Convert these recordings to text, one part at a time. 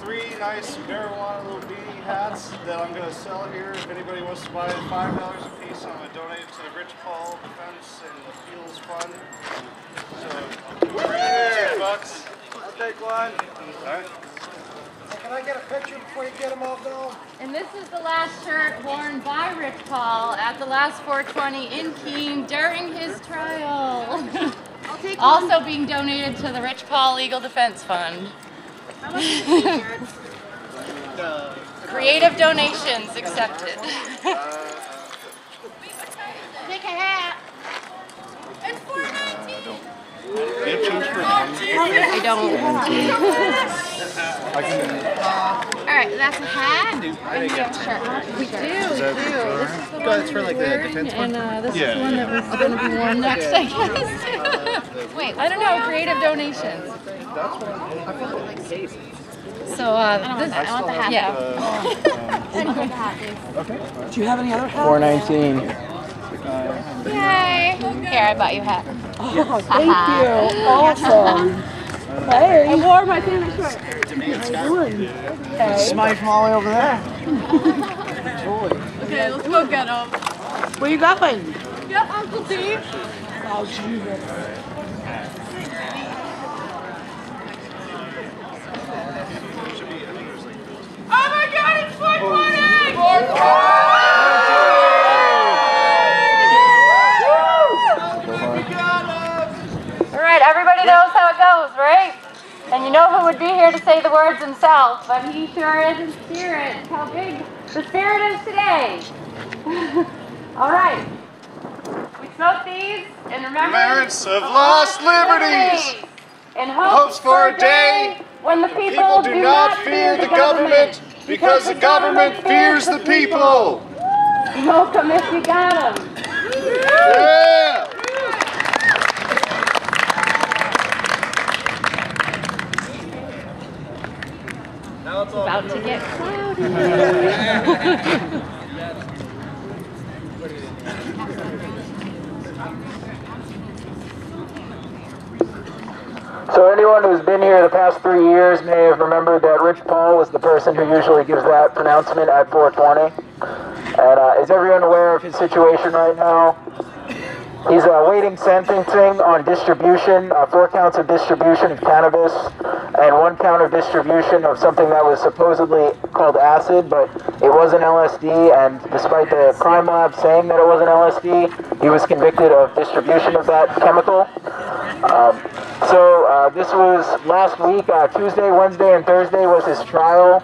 3 nice marijuana little beanie hats that I'm going to sell here. If anybody wants to buy it, $5 a piece, I'm going to donate it to the Rich Paul Defense and Appeals Fund. So, $15. I'll take one. All right. Can I get a picture before you get them all going? And this is the last shirt worn by Rich Paul at the last 420 in Keene during his trial. Also being donated to the Rich Paul Legal Defense Fund. How much is the t-shirts? Creative donations accepted. Take a hat. And $4.19. You have change for I don't. Alright, that's a hat. And we have a shirt. We do. This is the one It's for like the defense one? and this is the one that was going to be worn next, I guess. Wait, I don't know. Creative donations. So this, I want the hat. Yeah. Okay. Do you have any other hats? $4.19. Yay! Here, I bought you a hat. Oh, thank you. Awesome. Hey. I wore my family shorts. Hey. Smite Molly over there. Okay, let's go get them. Where you going? Yep, Uncle Steve. Oh, Jesus. Oh my God, it's 420! Alright, everybody knows how it goes, right? And you know who would be here to say the words himself, but he sure is in spirit. How big the spirit is today. Alright. We smoke these in remembrance of lost liberties. In hopes for a day when the people do not fear the government because the government fears the people. Smoke 'em if you got 'em. Yeah! It's about to get cloudy. So anyone who's been here the past 3 years may have remembered that Rich Paul was the person who usually gives that pronouncement at 420. And is everyone aware of his situation right now? He's awaiting sentencing on distribution, 4 counts of distribution of cannabis, and 1 count of distribution of something that was supposedly called acid, but it wasn't LSD, and despite the crime lab saying that it wasn't LSD, he was convicted of distribution of that chemical. So this was last week, Tuesday, Wednesday, and Thursday was his trial.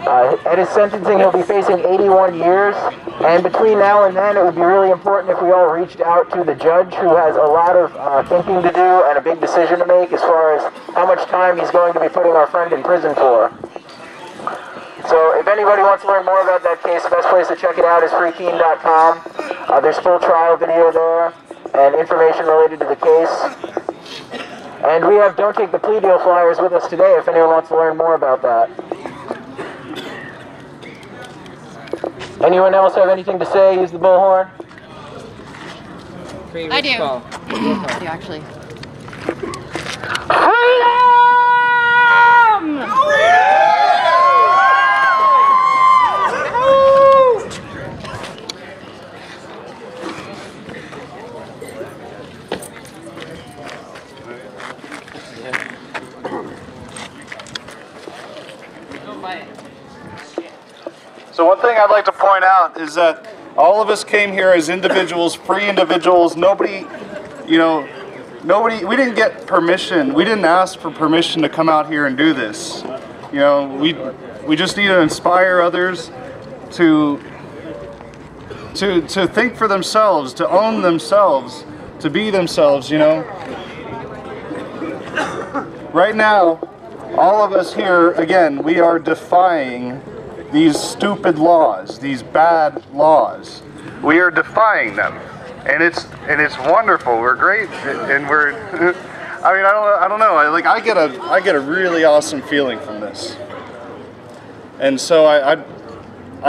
At his sentencing, he'll be facing 81 years, and between now and then, it would be really important if we all reached out to the judge, who has a lot of thinking to do and a big decision to make as far as how much time he's going to be putting our friend in prison for. So if anybody wants to learn more about that case, the best place to check it out is freekeen.com. There's full trial video there and information related to the case. And we have Don't Take the Plea Deal flyers with us today if anyone wants to learn more about that. Anyone else have anything to say? Use the bullhorn. I do. I do, actually. So one thing I'd like to point out is that all of us came here as individuals, free individuals. Nobody, we didn't get permission. We didn't ask for permission to come out here and do this. We just need to inspire others to think for themselves, to own themselves, to be themselves, Right now, all of us here, again, we are defying these stupid laws, these bad laws. We are defying them, and it's wonderful. We're great, and we're. I don't know. I get a really awesome feeling from this, and so I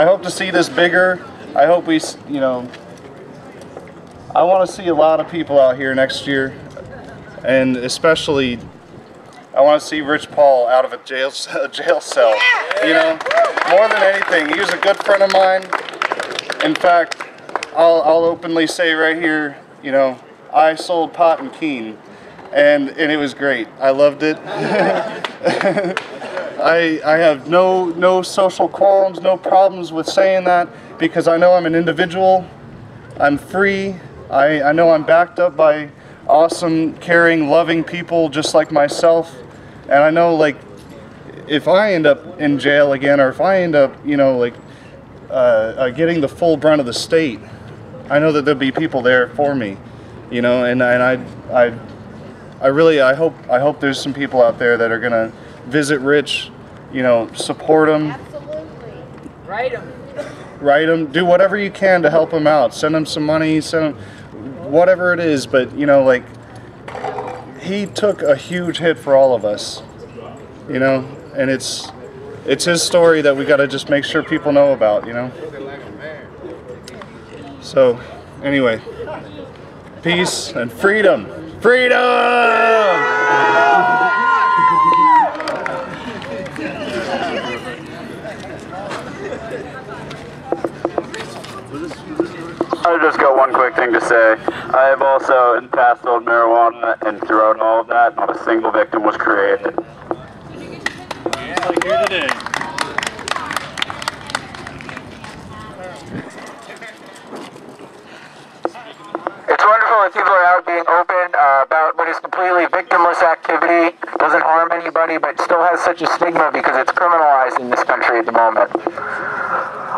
hope to see this bigger. I hope we, I want to see a lot of people out here next year, and especially I want to see Rich Paul out of a jail cell. You know, more than anything, he was a good friend of mine. In fact, I'll openly say right here, you know, I sold pot in Keene, and it was great. I loved it. I have no social qualms, no problems with saying that, because I know I'm an individual. I'm free. I know I'm backed up by awesome, caring, loving people just like myself. And I know, like, if I end up in jail again, or if I end up, you know, like, getting the full brunt of the state, I know that there'll be people there for me, you know, and I hope there's some people out there that are gonna visit Rich, you know, support him. Absolutely. Write him, do whatever you can to help him out. Send him some money, send him whatever it is, but you know, like, he took a huge hit for all of us, you know, and it's his story that we got to just make sure people know about, you know. So anyway, peace and freedom. I just got one quick thing to say. I have also in the past sold marijuana, and throughout all of that, not a single victim was created. Just like here today. It's wonderful that people are out being open about what is completely victimless activity, doesn't harm anybody, but still has such a stigma because it's criminalized in this country at the moment.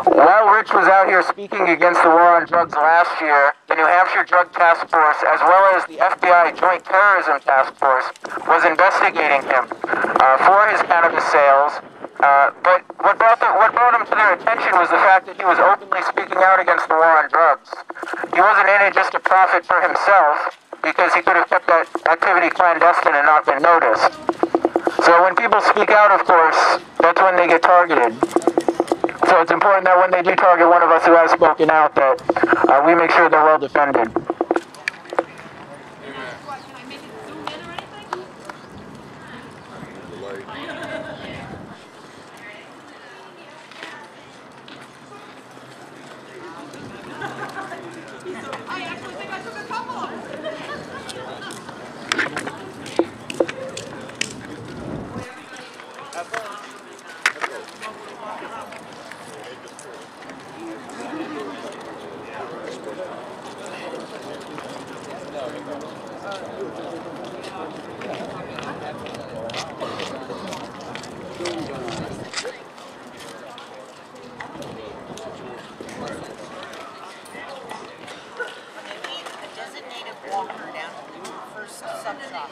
While Rich was out here speaking against the war on drugs last year, the New Hampshire Drug Task Force, as well as the FBI Joint Terrorism Task Force, was investigating him for his cannabis sales. But what brought him to their attention was the fact that he was openly speaking out against the war on drugs. He wasn't in it just to profit for himself, because he could have kept that activity clandestine and not been noticed. So when people speak out, of course, that's when they get targeted. So it's important that when they do target one of us who has spoken out, that we make sure they're well defended. I actually think I took a couple. Designated walker down at the first sub shop.